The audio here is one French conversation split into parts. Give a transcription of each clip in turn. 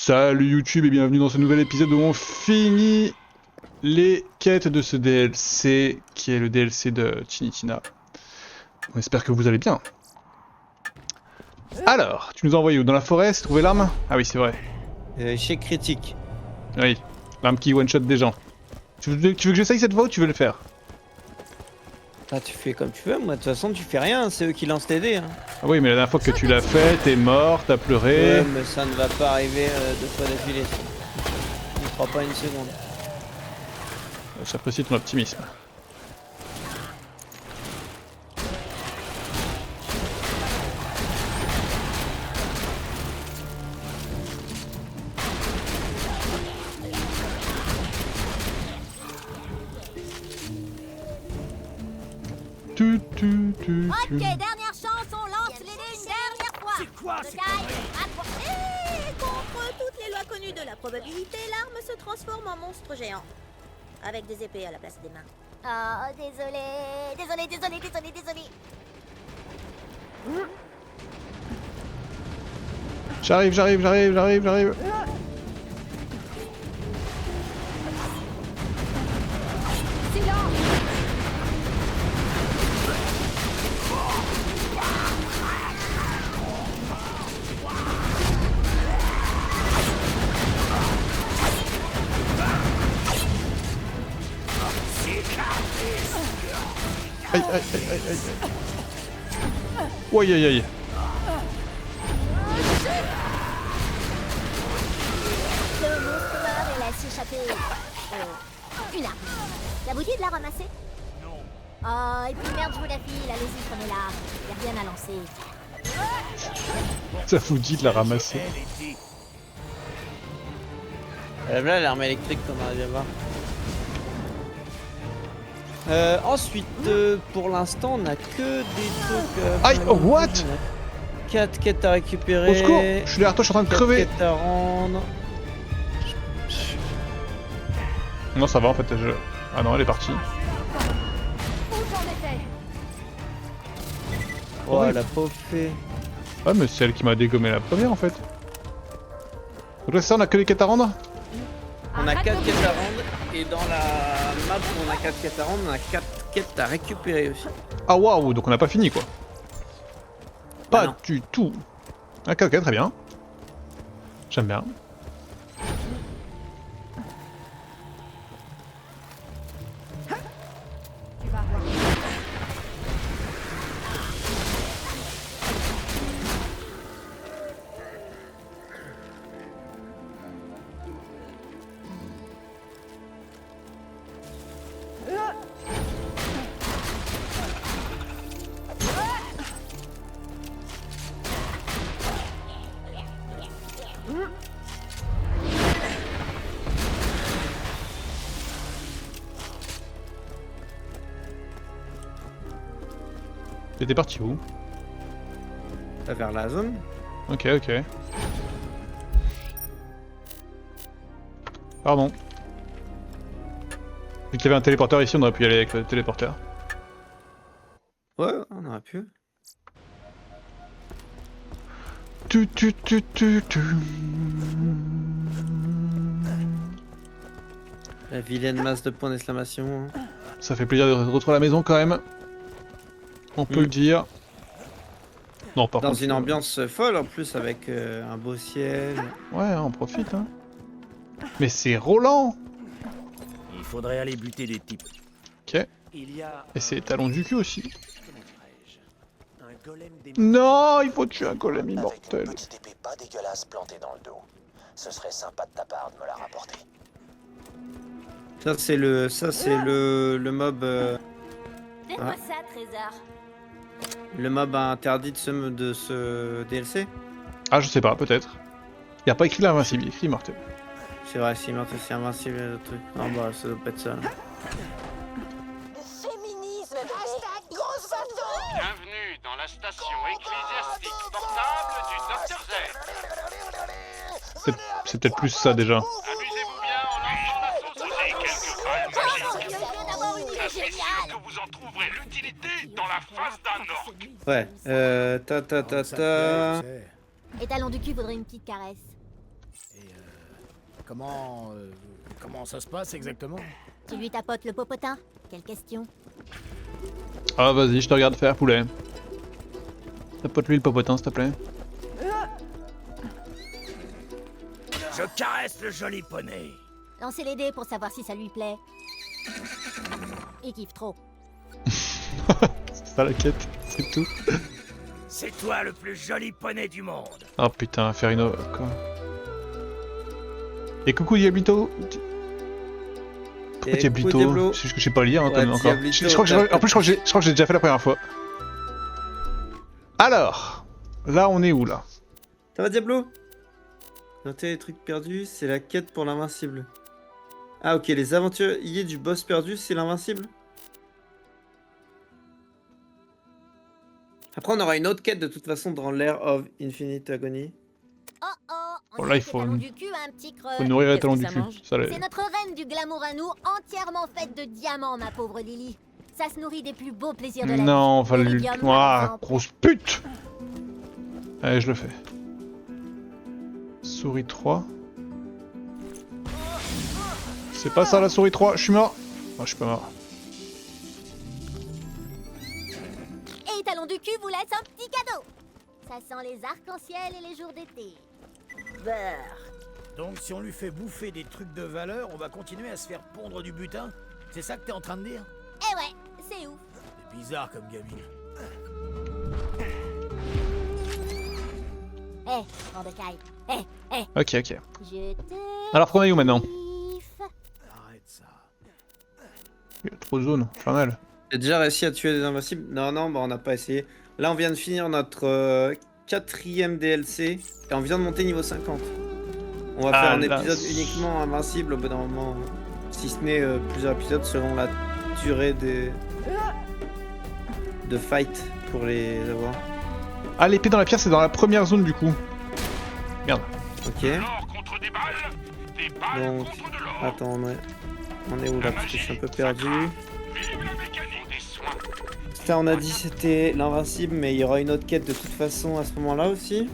Salut YouTube et bienvenue dans ce nouvel épisode où on finit les quêtes de ce DLC qui est le DLC de Tiny-Tina. On espère que vous allez bien. Alors, tu nous as envoyé où? Dans la forêt, trouver l'arme? Ah oui, c'est vrai. Échec critique. Oui, l'arme qui one-shot des gens. Tu veux que j'essaye cette fois ou tu veux le faire? Ah, tu fais comme tu veux, moi de toute façon tu fais rien, c'est eux qui lancent tes dés. Hein. Ah oui, mais la dernière fois que tu l'as fait, t'es mort, t'as pleuré. Ouais, mais ça ne va pas arriver 2 fois d'affilée. Je ne crois pas une seconde. J'apprécie ton optimisme. Ok, dernière chance, on lance les dés une dernière fois. C'est quoi Le die et contre toutes les lois connues de la probabilité, l'arme se transforme en monstre géant. Avec des épées à la place des mains. Oh, désolé. J'arrive. Silence. Aïe. Ouais, aïe. Le monstre meurt et laisse échapper une arme. Ça vous dit de la ramasser? Non. Oh, et puis merde, je vous la file, allez-y, prenez-la. Y'a rien à lancer. Ça vous dit de la ramasser. Elle était. Là, l'arme électrique qu'on a déjà voir. Ensuite, pour l'instant, on a que des trucs. Aïe, oh, what? 4 quêtes à récupérer. Au secours, je suis derrière toi, je suis en train de 4 crever. quêtes à rendre. Non, ça va en fait. Ah non, elle est partie. Où j'en étais? Oh, la pauvre fée. Ouais, mais c'est elle qui m'a dégommé la première en fait. Donc là, ça, on a que les quêtes à rendre? On a 4 quêtes à rendre. Et dans la map où on a 4 quêtes à rendre, on a 4 quêtes à récupérer aussi. Ah waouh, donc on n'a pas fini quoi. Pas non. du tout. Ok, très bien. J'aime bien. Tu vas voir. T'étais parti où? Vers la zone. Ok. Pardon. Vu qu'il y avait un téléporteur ici, on aurait pu y aller avec le téléporteur. Ouais, on aurait pu. Tu. La vilaine masse de points d'exclamation. Ça fait plaisir de retrouver la maison quand même. On peut le dire. Non, par Dans contre. une ambiance folle en plus avec un beau ciel. Ouais, on profite hein. Mais c'est Roland. Il faudrait aller buter des types. Ok. Il y a. Et c'est talons du cul aussi. Comment dirais-je? Un golem des. Non, il faut tuer un golem Avec immortel. une petite épée pas dégueulasse plantée dans le dos. Ce serait sympa de ta part de me la rapporter. Ça c'est le mob Fais-moi ça, trésor. le mob interdit de ce DLC. Ah, je sais pas, peut-être. Il a pas écrit l'invincible, il écrit immortel. C'est vrai, c'est invincible le truc. Non bah ça doit pas être ça. Là. Féminisme, grosse bâton. Bienvenue dans la station ecclésiastique portable du Dr Z. C'est peut-être plus ça déjà. Amusez-vous bien en lançant la sauce aux quelques crânes magiques. Je viens d'avoir une idée Je suis sûr géniale. que vous en trouverez l'utilité dans la face d'un orc. Ouais, ta. Et talon du cul vaudrait une petite caresse. Comment ça se passe exactement? Tu lui tapotes le popotin? Quelle question? Ah, vas-y, je te regarde faire, poulet. Tapote-lui le popotin, s'il te plaît. Je caresse le joli poney. Lancez les dés pour savoir si ça lui plaît. Il kiffe trop. C'est ça la quête, c'est tout. C'est toi le plus joli poney du monde. Oh putain, faire une... quoi. Et coucou Diablito. Pourquoi Et Diablito? coucou, Diablo. C'est juste que je sais pas lire hein, Ouais, comme encore. Diablito, Je crois que en plus je crois que j'ai déjà fait la première fois. Alors, là on est où là? Ça va, Diablo? Notez les trucs perdus, c'est la quête pour l'invincible. Ah, ok, les aventuriers du boss perdu, c'est l'invincible? Après, on aura une autre quête de toute façon dans l'Air of Infinite Agony. Oh oh, on Bon, là, dirait il que faut- talon du cul a un petit creux. Faut nourrir les Qu'est-ce talons que du ça cul. mange Ça, C'est notre reine du glamour à nous, entièrement faite de diamants, ma pauvre Lily. Ça se nourrit des plus beaux plaisirs de la vie. Non, on va lui... L'iridium, par Ouah, exemple. grosse pute. Allez, je le fais. Souris 3. C'est pas ça la souris 3, je suis mort. Non, je suis pas mort. Et talon du cul vous laisse un petit cadeau. Ça sent les arcs-en-ciel et les jours d'été. Beurre. Donc si on lui fait bouffer des trucs de valeur, on va continuer à se faire pondre du butin? C'est ça que t'es en train de dire? Eh ouais, c'est ouf. C'est bizarre comme gamine. Eh, Mordecai. Eh, Ok, ok. je te Alors qu'on est où maintenant? kiffe. Arrête ça. Il y a trop de zones, infernal. J'ai déjà réussi à tuer des invincibles? Non, bah on n'a pas essayé. Là, on vient de finir notre 4ème DLC et on vient de monter niveau 50. On va Ah, faire un là. épisode uniquement invincible au bout d'un moment, si ce n'est plusieurs épisodes selon la durée de fight pour les avoir. Ah, l'épée dans la pierre, c'est dans la première zone du coup. Merde. Ok. L'or contre des balles Donc, contre de l'or. attends, on est où là? Parce que je suis un peu perdu. Vive la mécanique des soins. Ça, on a dit c'était l'invincible, mais il y aura une autre quête de toute façon à ce moment-là aussi.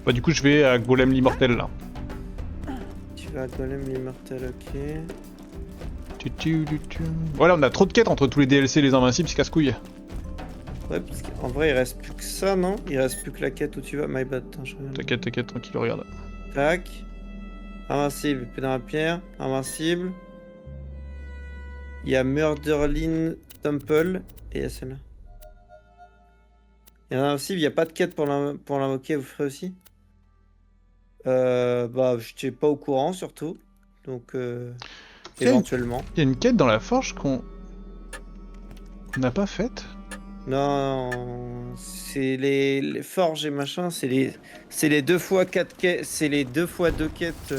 Bah, du coup, je vais à Golem l'immortel là. Tu vas à Golem l'immortel, ok. Voilà, on a trop de quêtes entre tous les DLC et les invincibles, c'est casse-couille. Ouais, parce qu'en vrai, il reste plus que ça, non? Il reste plus que la quête où tu vas. My bad, attends, je regarde. T'inquiète, tranquille, regarde. Tac. Invincible, épée dans la pierre. Invincible. Il y a Murderlin Temple. Et il y a celle-là. Il y a invincible, il n'y a pas de quête pour l'invoquer, vous ferez aussi? Bah, je n'étais pas au courant surtout. Donc, éventuellement. Il y a une quête dans la forge qu'on n'a pas faite. Non, c'est les forges et machin, c'est les 2 x 4 quêtes, c'est les 2 x 2 quêtes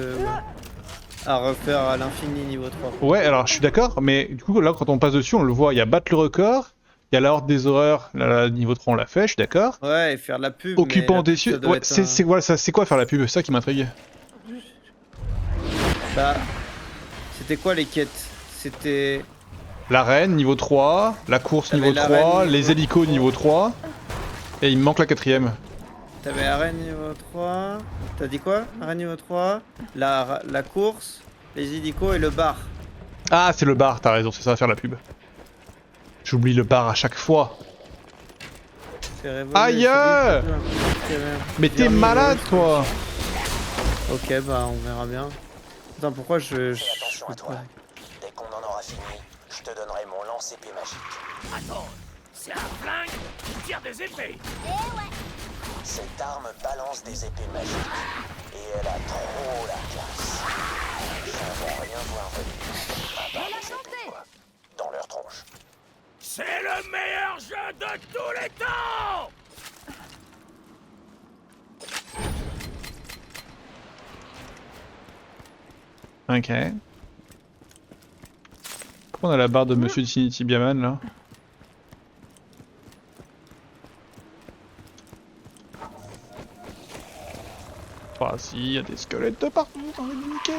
à refaire à l'infini niveau 3. Ouais, alors je suis d'accord, mais du coup, là, quand on passe dessus, on le voit. Il y a battre le record, il y a la horde des horreurs, là, niveau 3, on l'a fait, je suis d'accord. Ouais, et faire de la pub. Occupant mais des la pub, cieux. ça doit Ouais, être un- voilà, c'est quoi faire la pub? C'est ça qui m'intrigue. Bah, c'était quoi les quêtes? C'était. L'arène, niveau 3, la course, T'avais niveau l'arène, 3, niveau les hélicos, niveau 3, et il me manque la 4ème. T'avais arène niveau 3. T'as dit quoi? Arène niveau 3, la course, les hélicos et le bar. Ah, c'est le bar, t'as raison, c'est ça, faire la pub. J'oublie le bar à chaque fois. Faire évoluer Aïe! celui qui- Mais t'es Dernier malade, niveau. toi! Ok, bah on verra bien. Attends, pourquoi je. Fais attention à toi. Dès qu'on en aura fini, je te donnerai mon lance-épée magique. Attends, c'est un flingue qui tire des épées. Cette arme balance des épées magiques. Et elle a trop la classe. Les gens vont rien voir venir. À part les épées, quoi. Dans leur tronche. C'est le meilleur jeu de tous les temps. Ok. Pourquoi on a la barre de Monsieur Trinity Biaman là? Ah si, il y a des squelettes de partout, j'ai envie de niquer.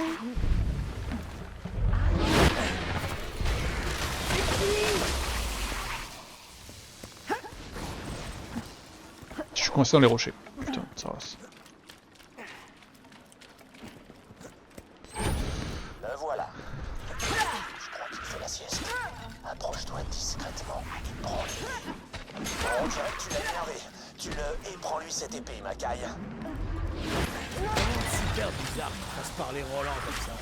Je suis coincé dans les rochers. Putain, ça rase. Approche-toi discrètement. Prends-le. On dirait que tu l'as énervé. Tu le... Et prends-lui cette épée, Macaille. Super bizarre qu'il fasse parler Roland comme ça.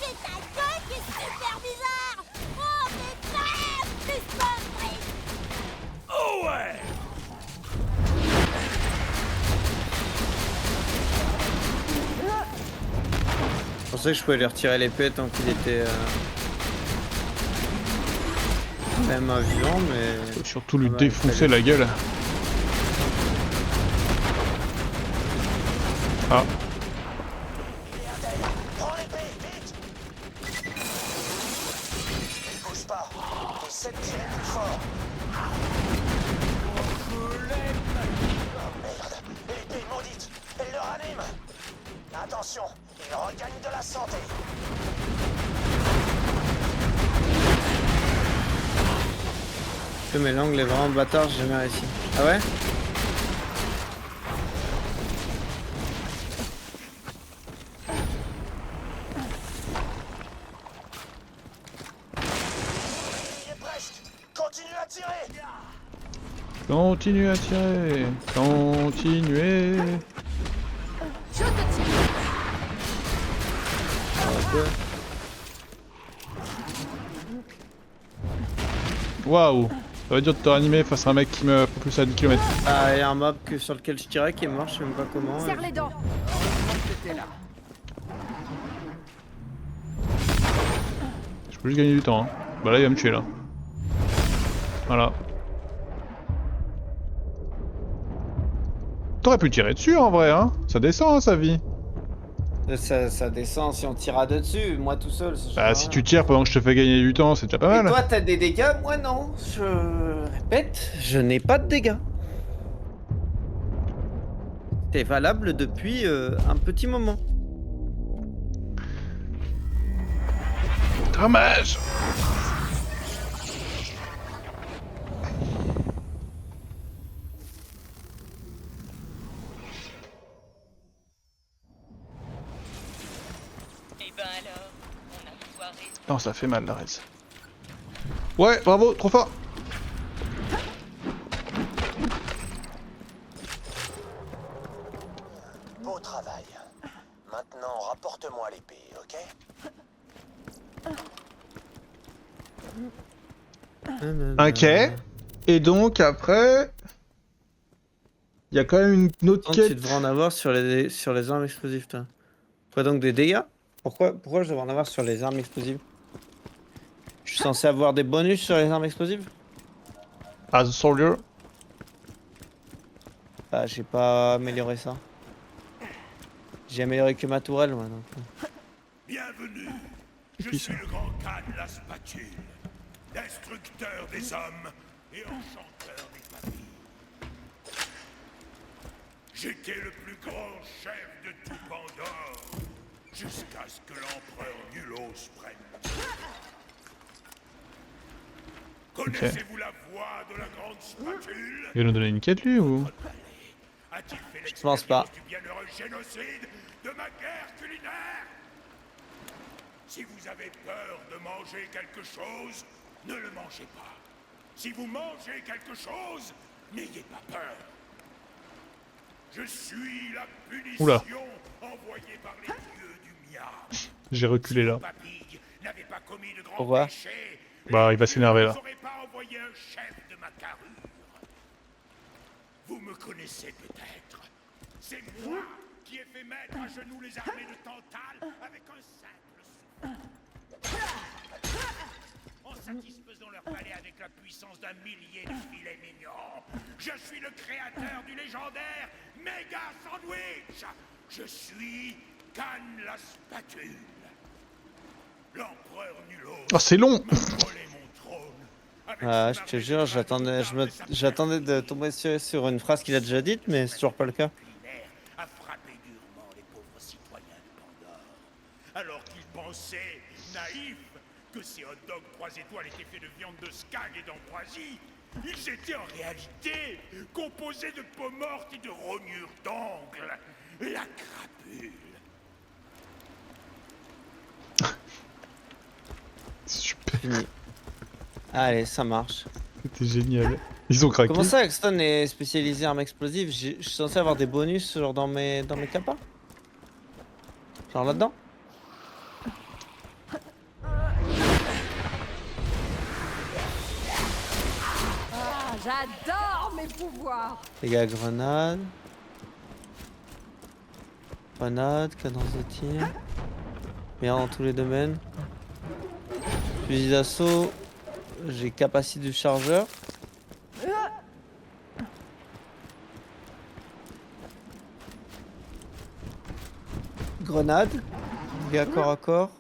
C'est ta gueule qui est super bizarre. Oh, mais crève, plus fric. Oh ouais! Je pensais que je pouvais lui retirer l'épée tant qu'il était même vivant, mais... Faut surtout lui Ah bah, défoncer la gueule. Ah, Prends l'épée, vite! Ne bouge pas. Essaie de tirer plus fort. Oh merde! L'épée maudite! Elle le ranime! Attention, il regagne de la santé. Mais l'angle est vraiment bâtard, j'ai jamais réussi. Ah ouais? Il est presque! Continue à tirer! continuez à tirer. Continuez. Waouh. Ça va être dur de te réanimer face à un mec qui me propulse à 10 km. Ah, il y a un mob sur lequel je tirais qui est mort, je sais même pas comment. Serre les dents. Je peux juste gagner du temps. Hein. Bah là il va me tuer là. Voilà. T'aurais pu tirer dessus en vrai hein. Ça descend hein, sa vie. Ça descend si on tire à deux dessus, moi tout seul. Ça Bah sert si à tu rien. tires pendant que je te fais gagner du temps c'est déjà pas Et mal. toi t'as des dégâts, moi non. Je répète, je n'ai pas de dégâts. C'est valable depuis un petit moment. Dommage. Et ben alors, on a foiré. Non ça fait mal la raise. Ouais bravo, trop fort. Beau travail. Maintenant, rapporte-moi l'épée, ok? Ok. Et donc après... Il y a quand même une autre Tu quête. devrais en avoir sur les armes explosives, toi. Quoi donc des dégâts? Pourquoi je devrais en avoir sur les armes explosives? Je suis censé avoir des bonus sur les armes explosives? As a soldier. Bah j'ai pas amélioré ça. J'ai amélioré que ma tourelle moi donc. Bienvenue. Je qui, ça suis le grand Khan la Spatule, destructeur des hommes et enchanteur des papilles. J'étais le plus grand chef de tout Pandore, jusqu'à ce que l'empereur Nulos prenne. Connaissez-vous la voix de la grande spatule? Il va nous donner une quête lui ou... A-t-il fait Je pense pas. l'expérience du bienheureux génocide de ma guerre culinaire? Si vous avez peur de manger quelque chose, ne le mangez pas. Si vous mangez quelque chose, n'ayez pas peur. Je suis la punition Oula. envoyée par les dieux du Mia. J'ai reculé là. Papille n'avait pas commis de grands Pourquoi péchés. Bah, il va s'énerver, là. Vous n'aurez pas envoyé un chef de ma carrure. Vous me connaissez peut-être. C'est moi qui ai fait mettre à genoux les armées de Tantale avec un simple souffle. En satisfaisant leur palais avec la puissance d'un millier de filets mignons. Je suis le créateur du légendaire Méga Sandwich. Je suis Khan la Spatule. L'empereur Nulos Oh c'est long. m'a volé mon trône. Avec Ah, son je te jure, j'attendais de tomber sur une phrase qu'il a déjà dite, mais c'est toujours pas le cas. culinaire a frappé durement les pauvres citoyens de Pandore. Alors qu'ils pensaient, naïfs, que ces hot dogs 3 étoiles étaient faits de viande de skag et d'ambroisie, ils étaient en réalité composés de peau morte et de rognures d'ongles. La crapule. Super. Fini. Allez, ça marche. C'était génial. Ils ont craqué. Comment ça, Axton est spécialisé armes explosives? Je suis censé avoir des bonus genre dans mes capas? Genre là-dedans? Ah, j'adore mes pouvoirs. Les gars, grenade. Grenade, cadence de tir. Bien dans tous les domaines. Fusil d'assaut. J'ai capacité du chargeur. Grenade. Gars corps à corps.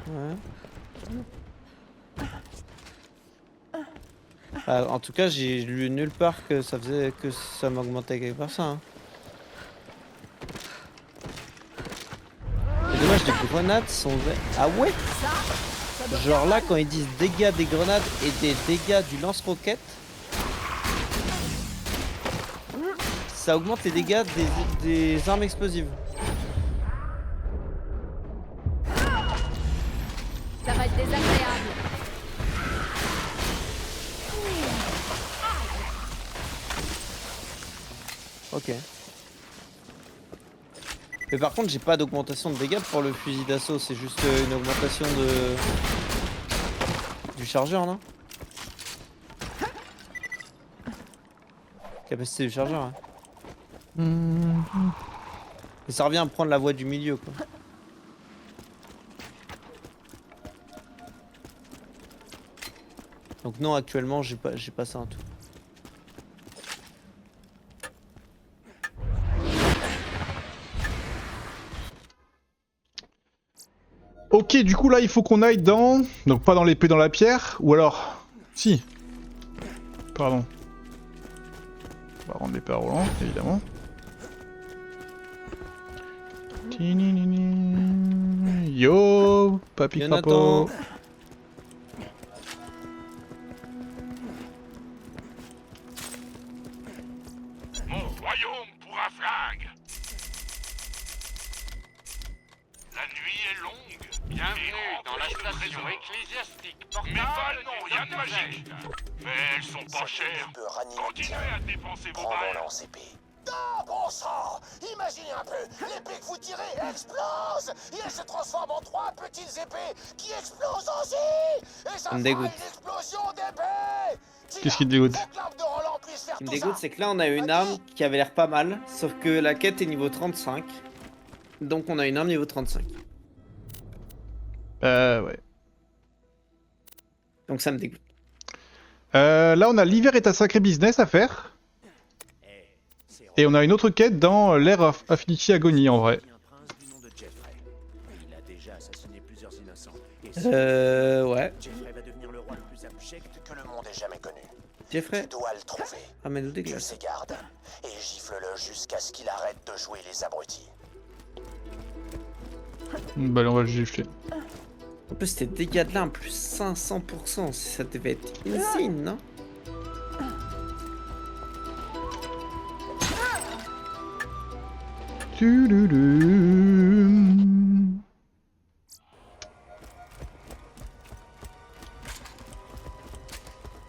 Ouais. En tout cas, j'ai lu nulle part que ça faisait que ça m'augmentait quelque part ça. Hein. C'est dommage, les grenades sont vertes. Ah ouais? Genre là, quand ils disent dégâts des grenades et des dégâts du lance-roquette, ça augmente les dégâts des armes explosives. Ça va être désagréable. Ok. Mais par contre, j'ai pas d'augmentation de dégâts pour le fusil d'assaut, c'est juste une augmentation du chargeur, non? Capacité du chargeur, hein. Et ça revient à prendre la voie du milieu, quoi. Donc non, actuellement, j'ai pas ça en tout. Ok, du coup là il faut qu'on aille dans... Donc pas dans l'épée dans la pierre, ou alors... Si. Pardon. On va rendre l'épée à Roland, évidemment. Yo, papy papo. Mon royaume pour un flingue. La nuit est longue. Bienvenue dans la station ecclésiastique portable. Mes balles n'ont des rien de Dr. magique. Mais elles sont pas chères. peut ranimer Continuez à dépenser vos Prends mon balles. lance-épée. Ah, bon sang! Imaginez un peu, l'épée que vous tirez explose! Et elle se transforme en 3 petites épées qui explosent aussi! Et ça me fera dégoûte. une explosion d'épées! Qu'est-ce qui te dégoûte? Faut que l'arme de Roland puisse faire Ce qui me tout dégoûte, ça. c'est que là, on a une arme qui avait l'air pas mal, sauf que la quête est niveau 35. Donc on a une arme niveau 35. Ouais. Donc ça me dégoûte. Là on a l'hiver est un sacré business à faire. Et on a une autre quête dans l'Air of Affinity Agony en vrai. Ouais. Jeffrey va devenir le roi le plus abject que le monde ait jamais connu. Jeffrey, Tu dois le trouver. ramène-nous des Tu glaces. ses gardes et gifle-le jusqu'à ce qu'il arrête de jouer les abrutis. Bah allez, on va le gifler. En plus, tes dégâts de l'arme plus 500%. Ça devait être insane, non?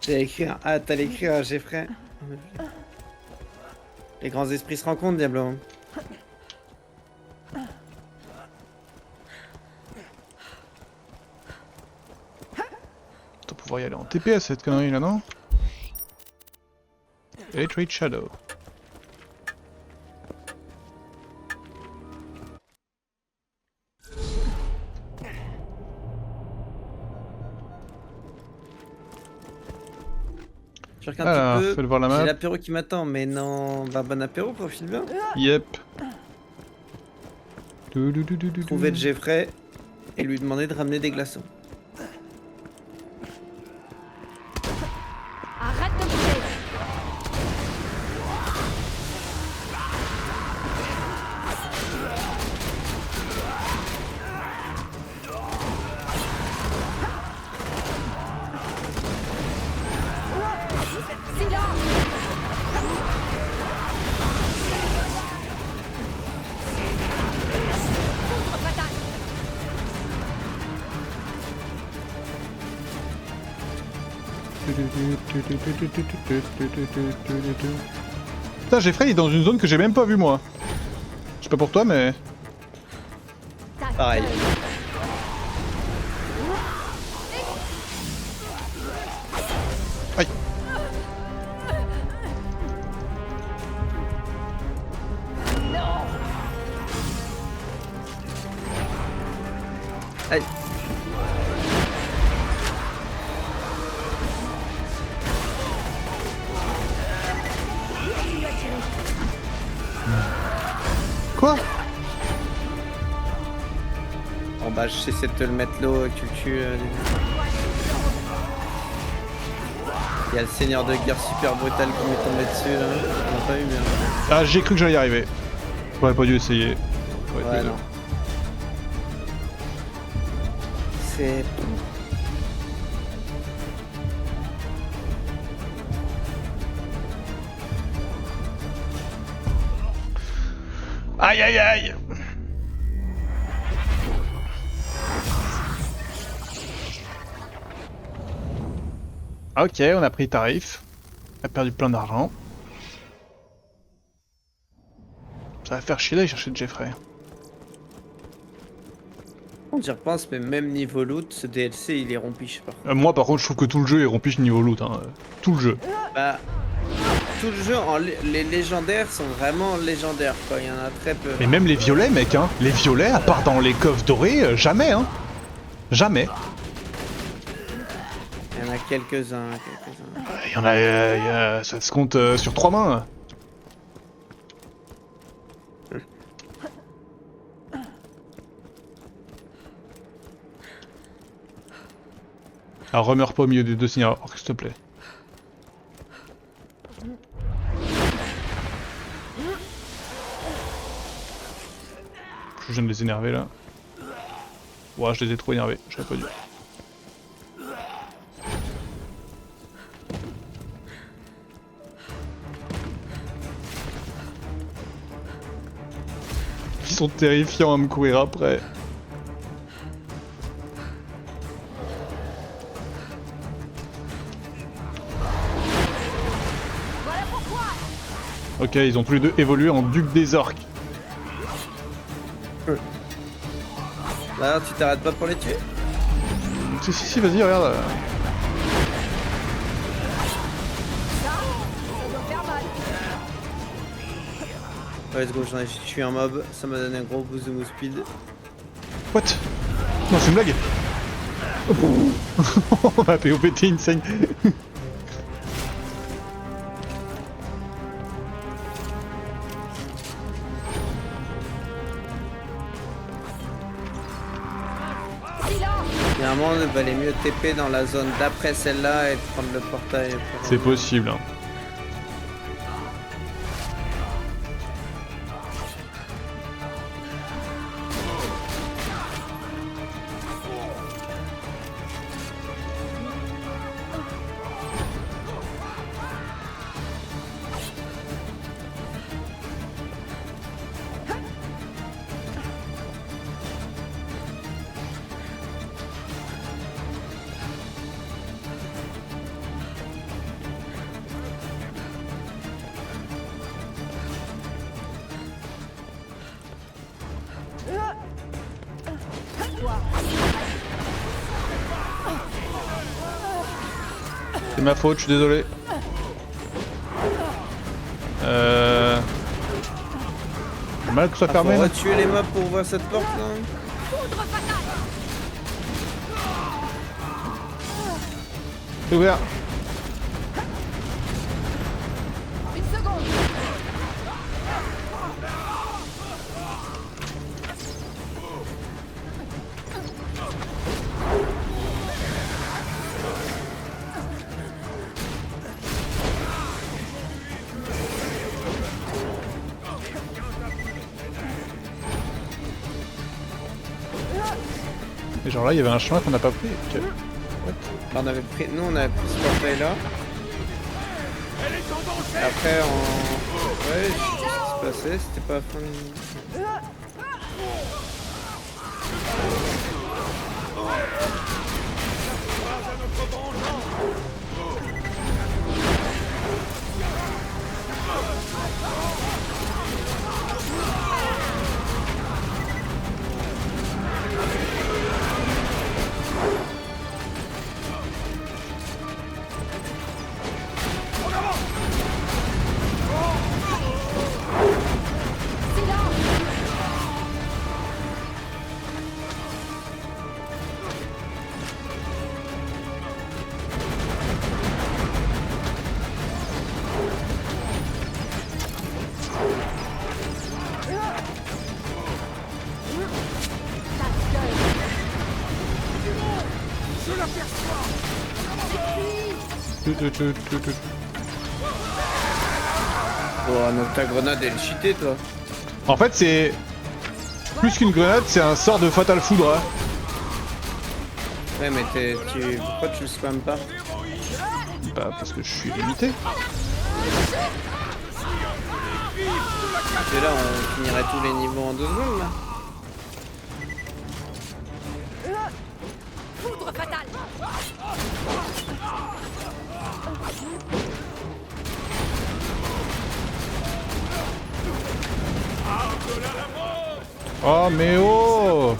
J'ai écrit un... Ah, t'as écrit un Jeffrey. Les grands esprits se rencontrent, Diablo. On va pouvoir y aller en TP à cette connerie là, non? Hatred Shadow. Je regarde Alors, un petit peu. fais-le voir la J'ai map. l'apéro qui m'attend, mais non. Bah, bon apéro, profite bien. Yep. Trouver Jeffrey et lui demander de ramener des glaçons. Arrête de bouger. Silence. Putain, Jeffrey il est dans une zone que j'ai même pas vue moi. Je sais pas pour toi mais... Pareil. Aïe. Aïe. Quoi? Bon bah j'essaie de te le mettre l'eau et que tu le tues. Il y a le seigneur de guerre super brutal qui m'est tombé dessus là. On l'a pas eu bien. Ah j'ai cru que j'allais y arriver. J'aurais pas dû essayer. Ouais non. C'est... Aïe aïe aïe. Ok, on a pris tarif. On a perdu plein d'argent. Ça va faire chier d'aller chercher Jeffrey. On y repense, mais même niveau loot, ce DLC il est rompiche par contre. Moi par contre je trouve que tout le jeu est rompiche niveau loot. Hein. Tout le jeu. Bah... Tout le jeu, les légendaires sont vraiment légendaires quoi, il y en a très peu. Mais même les violets mec, hein. Les violets, à part dans les coffres dorés, jamais hein. Jamais. Il y en a quelques-uns, Il y en a, ça se compte sur 3 mains. Alors remeurs pas au milieu des deux seigneurs, s'il te plaît. Je viens de les énerver là. Ouah, je les ai trop énervés, j'aurais pas dû. Ils sont terrifiants à me courir après. Ok, ils ont tous les deux évolué en duc des orques. Là, tu t'arrêtes pas pour les tuer? Si, vas-y, regarde. Ouais, let's go, j'en ai tué un mob, ça m'a donné un gros boost de move speed. What? Non, c'est une blague. On va POPT insane. Finalement, il valait mieux TP dans la zone d'après celle-là et de prendre le portail. C'est possible. Hein. C'est ma faute, je suis désolé. Mal que ce soit fermé. On va tuer les mobs pour ouvrir cette porte là. C'est ouvert. Une seconde. Et genre là, il y avait un chemin qu'on n'a pas pris. Okay. On avait pris, nous on avait pris ce portail là. Après on... Ouais, je sais ce qui se passait, c'était pas la fin de... Oh non, ta grenade elle est cheatée toi. En fait, c'est plus qu'une grenade, c'est un sort de fatal foudre. Hein. Ouais, mais pourquoi tu le spammes pas? Bah, parce que je suis limité. Parce que là, on finirait tous les niveaux en 2 secondes là. Foudre fatale. Oh, mais oh!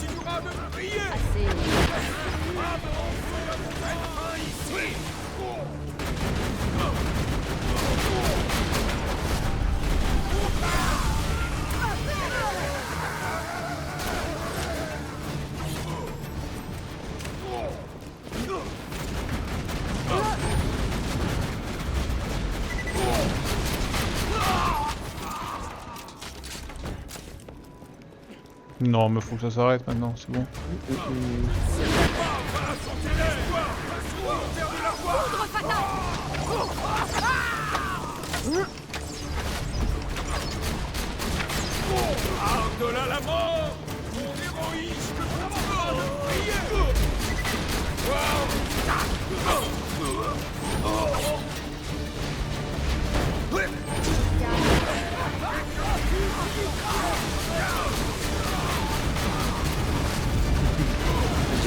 Non, mais faut que ça s'arrête maintenant, c'est bon. Par-delà la mort, mon héroïsme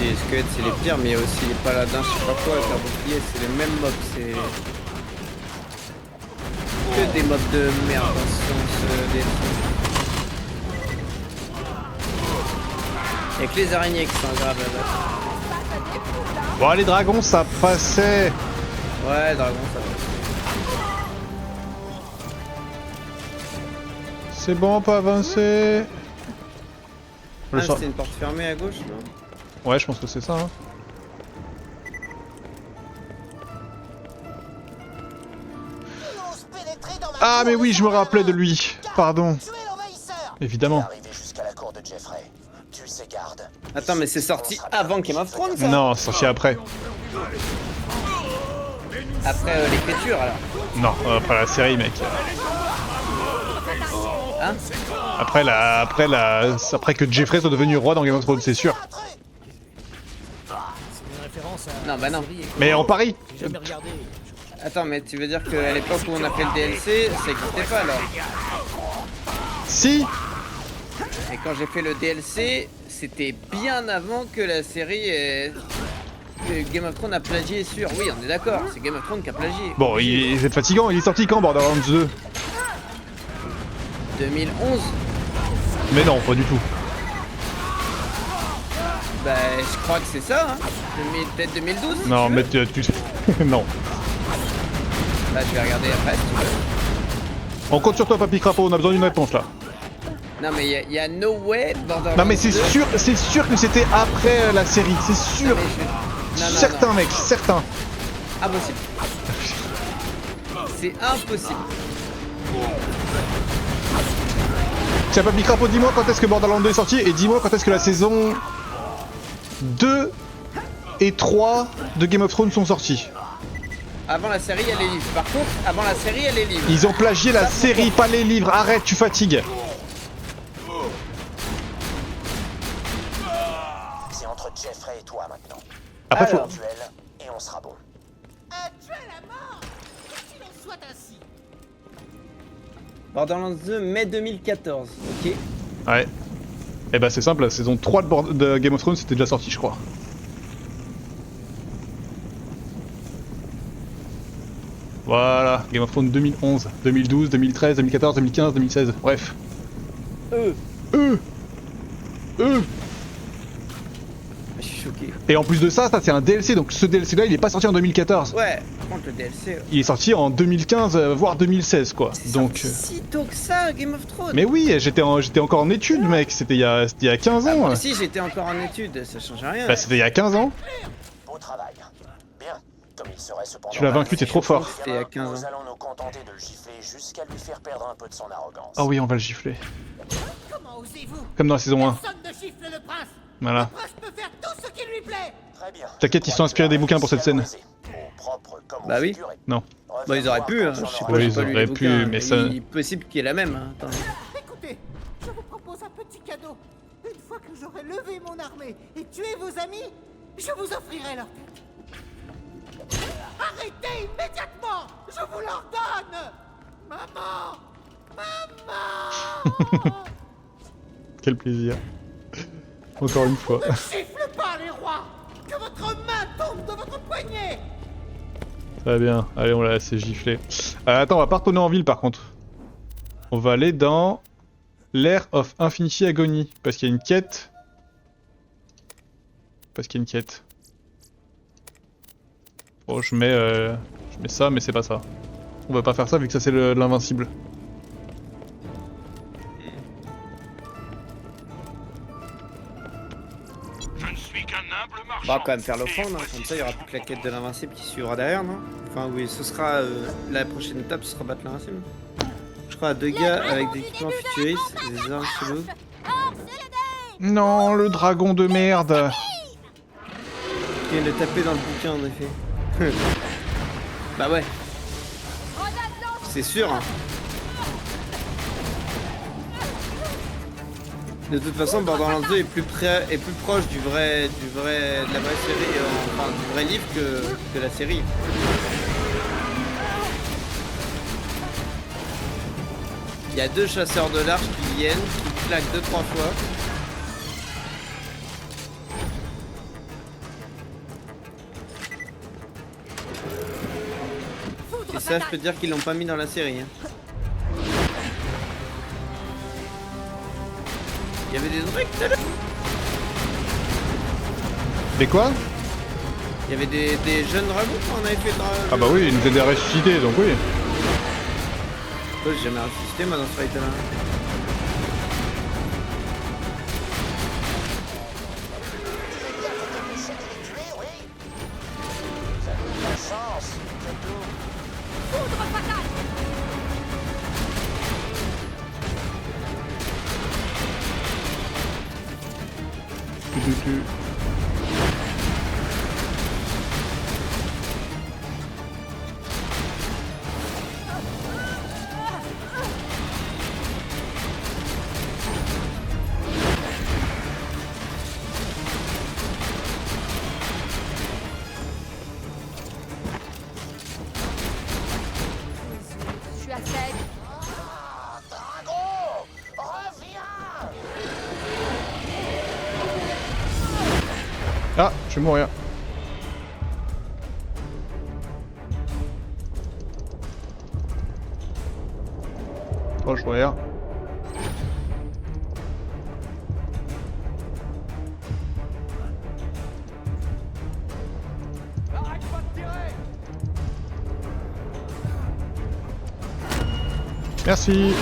Les squelettes c'est les pires, mais il y a aussi les paladins, je sais pas quoi, avec un bouclier, c'est les mêmes mobs, c'est... Que des mobs de merde dans ce DLC. Y'a que les araignées qui sont graves là-bas. Bon, les dragons, ça passait! Ouais, dragon ça passe. C'est bon, on peut avancer. Ah, c'était une porte fermée à gauche, non? Ouais, je pense que c'est ça. Hein. Ah, mais oui, je me rappelais de lui. Pardon. Évidemment. Attends, mais c'est sorti avant Game of Thrones ça? Non, c'est sorti après. Après l'écriture alors? Non, après la série, mec. Hein? Après que Jeffrey soit devenu roi dans Game of Thrones, c'est sûr. Non, bah non. Mais en Paris. J'ai jamais regardé. Attends, mais tu veux dire qu'à l'époque où on a fait le DLC, ça existait pas alors? Si. Et quand j'ai fait le DLC, c'était bien avant que la série que Game of Thrones a plagié sur. Oui, on est d'accord, c'est Game of Thrones qui a plagié. Bon, c'est fatigant. Il est sorti quand, Borderlands 2? 2011? Mais non, pas du tout. Bah, je crois que c'est ça, hein. Peut-être 2012 si Non, tu mais veux. tu... non. Bah, je vais regarder après si tu veux. On compte sur toi, Papy Crapaud, on a besoin d'une réponse là. Non, mais il y a no way Borderlands Non, mais c'est 2. sûr que c'était après la série, c'est sûr. Non, Certain, mec, certain. Impossible. C'est impossible. Tiens, Papy Crapaud, dis-moi quand est-ce que Borderlands 2 est sorti et dis-moi quand est-ce que la saison 2 et 3 de Game of Thrones sont sortis. Avant la série, il y a les livres. Par contre, avant la série, il y a les livres. Ils ont plagié la série, pas les livres. Arrête, tu fatigues. C'est entre Jeffrey et toi maintenant. Après, Alors. Duel et on sera bon. Borderlands 2, mai 2014. Ok. Ouais. Eh bah c'est simple, la saison 3 de Game of Thrones c'était déjà sorti, je crois. Voilà, Game of Thrones 2011, 2012, 2013, 2014, 2015, 2016, bref. Je suis choqué. Et en plus de ça, ça c'est un DLC, donc ce DLC là il est pas sorti en 2014. Ouais, par contre le DLC... Il est sorti en 2015, voire 2016 quoi. Donc... Si tôt que ça, Game of Thrones. Mais oui, j'étais encore en études mec, c'était il y a 15 ans. Moi aussi j'étais encore en études, ça change rien. Bah c'était il y a 15 ans. Beau travail. Bien. Comme il serait cependant... Tu l'as vaincu, t'es trop fort. C'était il y a 15 Nous ans. allons nous contenter de le gifler jusqu'à lui faire perdre un peu de son arrogance. Ah oui, on va le gifler. Comment osez-vous? Comme dans la saison 1. Personne ne gifle le prince. Voilà. Le prince peut faire tout ce qui lui plaît. Très bien. T'inquiète, ils sont inspirés des bouquins pour cette scène. Au propre comme au Bah oui. figuré. Non. Bah ils auraient pu, hein. Je sais pas, Oui, j'ai ils pas lu auraient les pu, bouquins, mais ça- Il est possible qu'il y ait la même. Hein. Attends. Écoutez, je vous propose un petit cadeau. Une fois que j'aurai levé mon armée et tué vos amis, je vous offrirai leur tête. Arrêtez immédiatement. Je vous l'ordonne. Maman. Maman. Quel plaisir. Encore une fois. Ne siffle pas les rois. Que votre main tombe de votre poignet. Très bien. Allez, on l'a laissé gifler. Attends, on va pas retourner en ville par contre. On va aller dans l'Air of Infinity Agony. Parce qu'il y a une quête. Bon, je mets ça, mais c'est pas ça. On va pas faire ça vu que ça c'est l'invincible. Je ne suis qu'un humble On marchand. va quand même faire l'offrande, hein. Comme ça il y aura plus que la quête de l'invincible qui suivra derrière, non? Enfin oui, ce sera la prochaine étape, ce sera battre l'invincible. Je crois à 2 gars avec des équipements futuristes et des armes chelous. Non, le dragon de merde. Qui vient de taper dans le bouquin en effet. Bah ouais. C'est sûr. Hein. De toute façon, Borderlands 2 est plus proche de la vraie série, enfin du vrai livre que la série. Il y a 2 chasseurs de l'arche qui viennent, qui claquent 2-3 fois. Et ça, je peux te dire qu'ils l'ont pas mis dans la série. Hein. Il y avait des trucs tout à l'heure. Des quoi? Il y avait des jeunes dragons quand on avait fait Ah bah oui, il nous aidait à ressusciter, donc oui. J'ai jamais ressuscité moi dans ce fight là. Je suis à sec. Dragon, reviens. Ah, je vais mourir. Oh, je vois rien. Merci.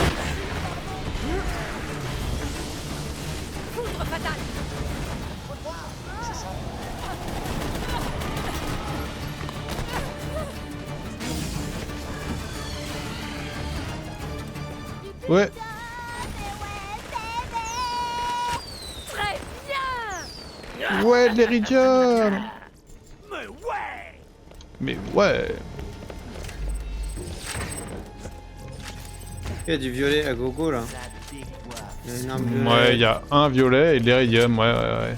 Foudre fatale. Ouais. Très bien. Ouais, l'Éridium. Mais ouais. Mais ouais. Il y a du violet à gogo là. Il y a une arme violet. Ouais, il y a un violet et de l'Éridium, ouais.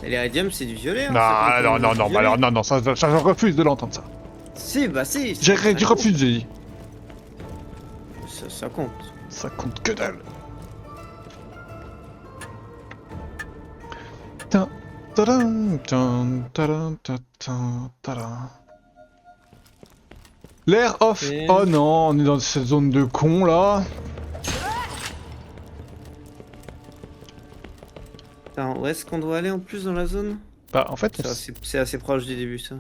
Et l'Iridium c'est du violet. Hein, Non, ça non, compte non, comme non, du bah violet. alors, non, ça, je refuse de l'entendre, ça. Si, bah si. J'ai refuse, j'ai dit. Ça compte. Ça compte que dalle. Tin, tadam, tin, tadam, tadam, tadam. L'air off. Et- Oh non, on est dans cette zone de con là. Attends, où est-ce qu'on doit aller en plus dans la zone? Bah en fait, on C'est assez proche du début ça.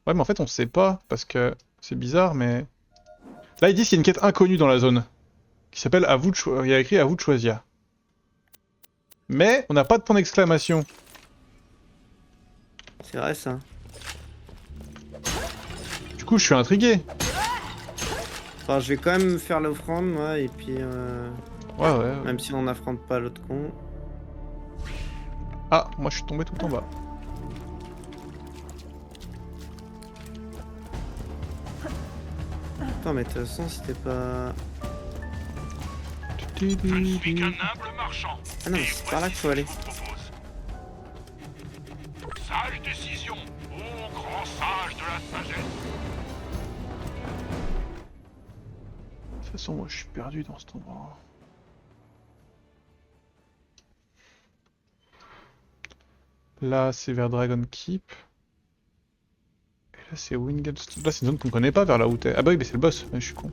ouais, mais en fait on sait pas parce que c'est bizarre, mais là ils disent qu'il y a une quête inconnue dans la zone qui s'appelle à vous de il y a écrit à vous de choisir. Mais on n'a pas de point d'exclamation. C'est vrai ça. Du coup, je suis intrigué. Enfin, je vais quand même faire l'offrande moi et puis Ouais. même si on n'affronte pas l'autre con. Ah, moi je suis tombé tout en bas. Attends, mais de toute façon, c'était pas. Je ne suis qu'un humble marchand. Ah non, mais c'est par là qu'il faut aller. Sage décision, ô grand sage de la sagesse. De toute façon, moi je suis perdu dans cet endroit. Là, c'est vers Dragon Keep. Et là, c'est Winged Stone. Là, c'est une zone qu'on connaît pas vers là où t'es. Ah bah oui, mais c'est le boss. Ouais, je suis con.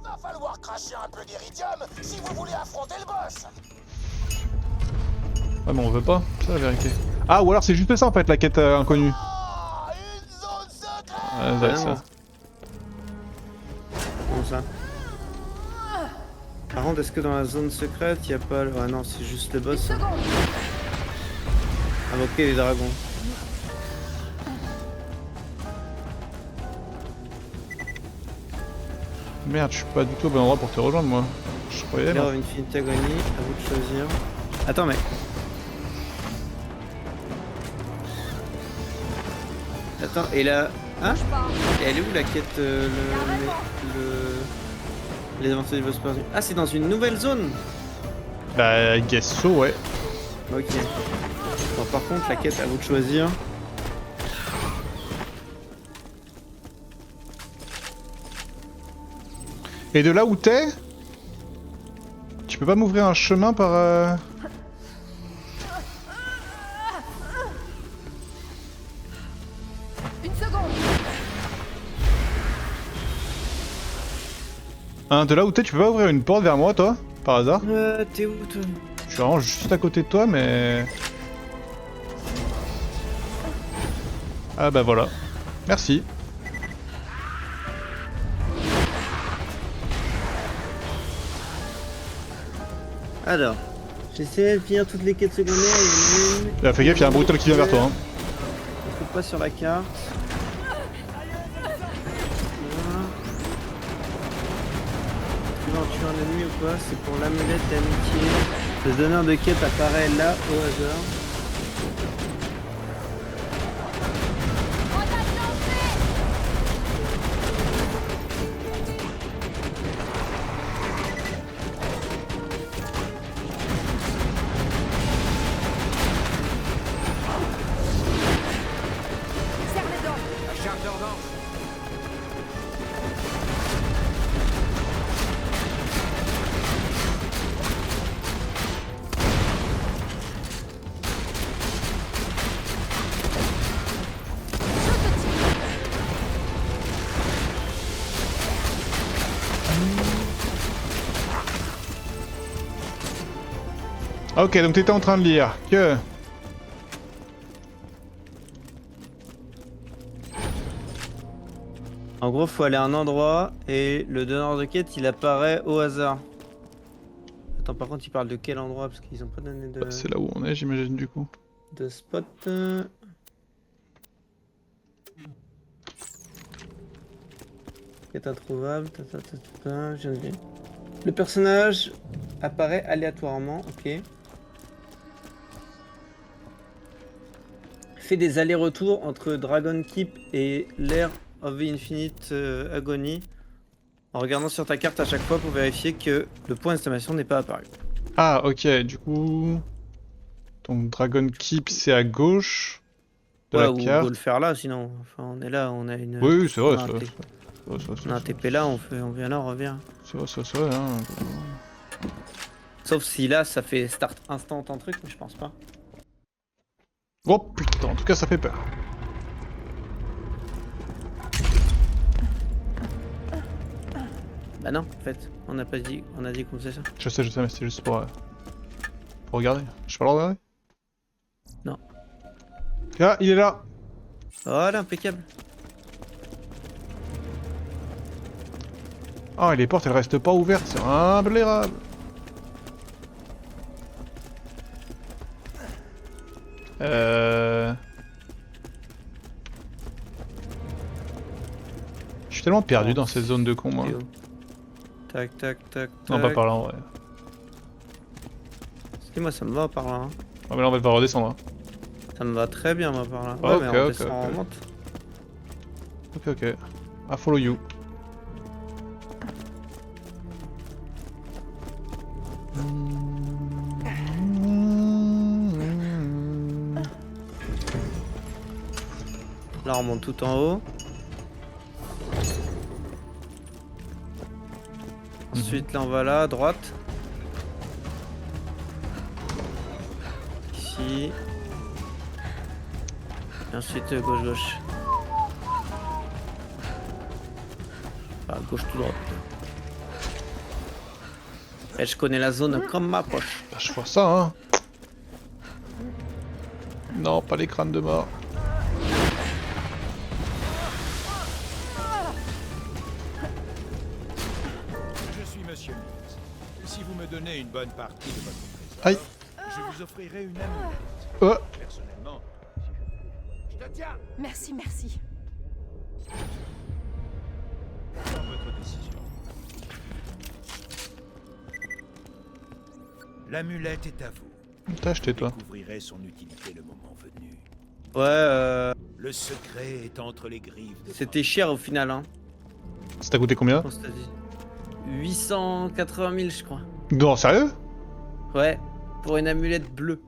Va falloir cracher un peu d'iridium si vous voulez affronter le boss. Ah, mais on veut pas. C'est ça la vérité. Ah, ou alors c'est juste ça en fait, la quête inconnue. Ah, une zone secrète. Ouais, ça va être ça. Comment ça? Par contre, est-ce que dans la zone secrète, il y a pas le... Ah non, c'est juste le boss. Invoquer les dragons. Merde, je suis pas du tout au bon endroit pour te rejoindre, moi. Je croyais, L'air là. of Infinite Agony, à vous de choisir. Attends, mais... Attends, et là... Hein? Et elle est où la quête, les avancées du boss perdu? Ah, c'est dans une nouvelle zone? Bah, guess so, ouais. Ok. Bon, par contre, la quête, à vous de choisir. Et de là où t'es, tu peux pas m'ouvrir un chemin par... Une seconde. Hein, de là où t'es, tu peux pas ouvrir une porte vers moi, toi? Par hasard? T'es où, toi? Je suis vraiment juste à côté de toi, mais... Ah bah voilà. Merci. Alors, j'essaie de finir toutes les quêtes secondaires. Là, fais gaffe, y'a un brutal qui vient vers toi. Hein. Je trouve pas sur la carte. Voilà. Tu vas en tuer un ennemi ou quoi? C'est pour l'amulette d'amitié. Le donneur de quête apparaît là au hasard. Serre les dents. Ok, donc t'étais en train de lire que... En gros, faut aller à un endroit et le donneur de quête il apparaît au hasard. Attends, par contre, il parle de quel endroit parce qu'ils ont pas donné de, Bah, c'est là où on est, j'imagine, du coup. de spot. Quête introuvable. Je viens de dire. Le personnage apparaît aléatoirement, ok. Fait des allers-retours entre Dragon Keep et l'Air of the Infinite Agony en regardant sur ta carte à chaque fois pour vérifier que le point d'exclamation n'est pas apparu. Ah, ok, du coup... Donc Dragon Keep, c'est à gauche de Ouais, la ou carte. go le faire là sinon. Enfin, on est là, on a une. Oui, c'est vrai, on a un c'est vrai. T- Ouais, ça, On a un TP là, on vient là, on revient. C'est vrai, hein. Sauf si là, ça fait start instant un truc, mais je pense pas. Oh putain, en tout cas ça fait peur. Bah non, en fait, on a pas dit, on a dit qu'on faisait ça. Je sais, mais c'était juste pour regarder. Je peux le regarder? Non. Ah, il est là. Voilà, impeccable. Ah, et les portes elles restent pas ouvertes, c'est imblairable. Je suis tellement perdu dans cette zone de con, moi. Tac, tac, tac, tac. Non, pas par là, en vrai. Si, moi ça me va par là. Hein. Ah, mais là, on va devoir redescendre. Hein. Ça me va très bien, moi par là. Ah, Ouais, ok, mais on ok, descend, ok. on monte. Ok, ok. I follow you. Là, on monte tout en haut. Ensuite, là, on va là, à droite. Ici. Et ensuite, gauche, gauche. Enfin, gauche tout droit. Et je connais la zone comme ma poche. Bah, je vois ça, hein. Non, pas les crânes de mort. Je suis Monsieur Mills. Si vous me donnez une bonne partie de votre trésor, Aïe. je vous offrirai une amulette. Oh. Personnellement, je te tiens Merci, merci. dans votre décision. L'amulette est à vous. T'as acheté, Vous toi. découvrirez son utilité le moment venu. Ouais, Le secret est entre les griffes de c'était cher au final, hein. Ça t'a coûté combien? On s'était dit. 880 000, je crois. Non, sérieux? Ouais, pour une amulette bleue.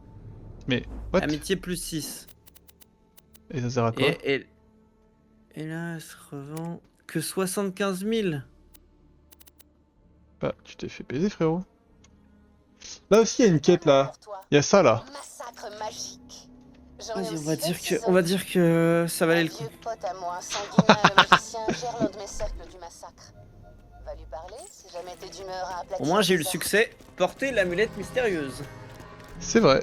Mais, what? Amitié plus 6. Et ça sert à quoi? Et là, elle se revend que 75 000. Bah, tu t'es fait baiser, frérot. Là aussi, il y a une quête, là. Il y a ça, là. Massacre magique. Vas-y, on va dire que ça valait le coup. Un vieux pote à moi, Sanguina, le magicien, gère l'un de mes cercles du massacre. Va lui parler, si jamais t'es d'humeur à aplatir. Au moins, j'ai eu le les succès. Porter l'amulette mystérieuse. C'est vrai.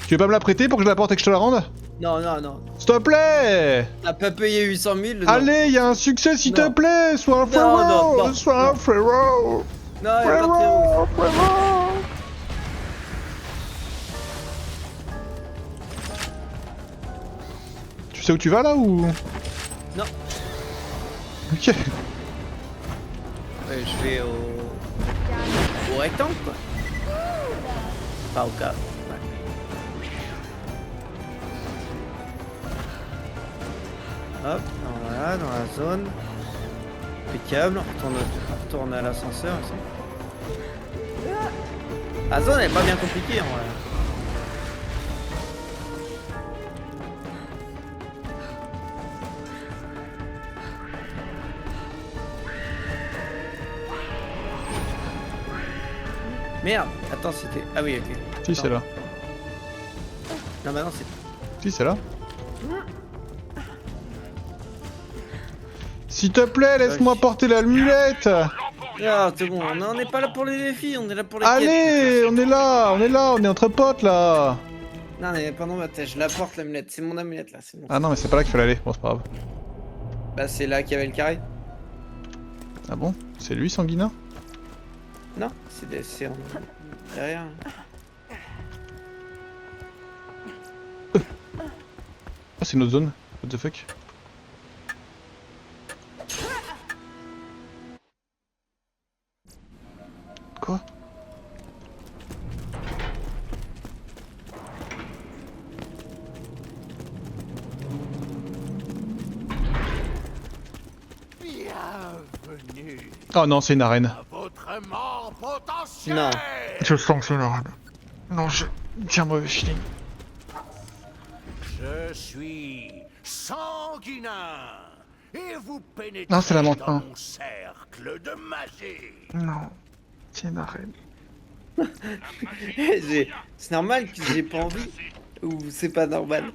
Tu veux pas me la prêter pour que je la porte et que je te la rende? Non, non, non. S'il te plaît! T'as pas payé 800 000? Non. Allez, il y a un succès, s'il te Non. plaît! Sois un Non, frérot! non, non, Sois un non. frérot! Non, y'a pas de frérot. Frérot! Tu sais où tu vas, là, ou? Non. Ok. Ouais, je vais au rectangle, quoi. Pas au cas. Ouais. Hop, voilà, dans la zone. Impeccable, on retourne à l'ascenseur. ici. La zone elle est pas bien compliquée en vrai. Merde, attends, c'était. Ah oui, ok. Si, c'est là. Non, bah non, c'est. Si, c'est là. S'il te plaît, laisse-moi porter l'amulette! Ah, c'est bon, on n'est pas là pour les défis, on est là pour les Allez, quêtes. on est là, on est entre potes, là! Non, mais pardon, attends, je la porte l'amulette, c'est mon amulette là, c'est bon. Ah non, mais c'est pas là qu'il fallait aller, bon, c'est pas grave. Bah, c'est là qu'il y avait le carré. Ah bon? C'est lui, Sanguina? Non, c'est derrière. Ah, c'est une autre zone. What the fuck? Quoi? Bienvenue Oh non, c'est une arène. à votre mort potentielle. Non. Je sens que c'est une arène. Non, j'ai un mauvais feeling. Je suis Sanguinin et vous pénétrez Non, c'est la montre dans 1. mon cercle de magie. Non, c'est une arène. C'est normal que j'ai pas envie. Ou c'est pas normal.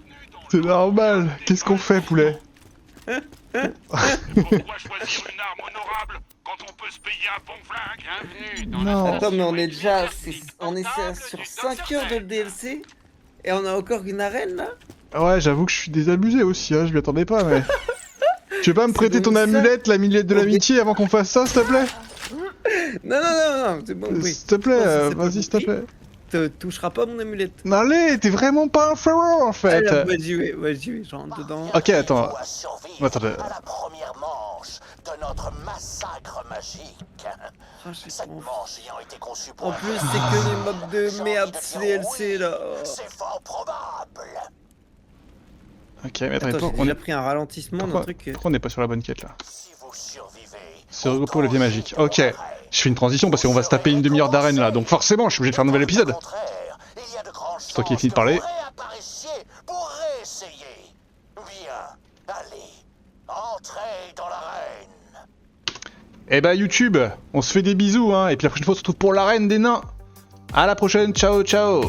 C'est normal. Qu'est-ce qu'on fait, poulet? Pourquoi choisir une arme honorable quand on peut se payer un bon flingue? Bienvenue dans la Non. Attends, mais on est déjà. On est sur 5 heures de le DLC. Et on a encore une arène là? Ouais, j'avoue que je suis désabusé aussi, hein, je m'y attendais pas, mais... Tu veux pas me C'est prêter ton donc ça. amulette, l'amulette de l'amitié, avant qu'on fasse ça, s'il te plaît? Non, non, non, non, c'est bon, oui. S'il te plaît, Non, ça, c'est pas vas-y, s'il te compris. plaît. touchera pas mon amulette. Allez, t'es vraiment pas un frérot en fait. Allez, moi j'y vais, je rentre dedans. Ok, attends. Doit survivre Attendez. à la première manche de notre massacre magique. Ah, j'ai Cette pas envie. manche ayant été conçue pour En plus, c'est que les mobs de merde DLC là. C'est fort probable. Ok, mais attends, Attends, mais j'ai déjà pris un ralentissement d'un truc. pourquoi on n'est pas sur la bonne quête là? Si vous survivez, Se regrouper au levier magique. Ok, je fais une transition parce qu'on va se taper une demi-heure d'arène là, donc forcément je suis obligé de faire un nouvel épisode. C'est toi qui as fini de parler. Pour réessayer. Bien, allez, entrez dans l'arène. Eh bah YouTube, on se fait des bisous hein, et puis la prochaine fois on se retrouve pour l'arène des nains. À la prochaine, ciao ciao.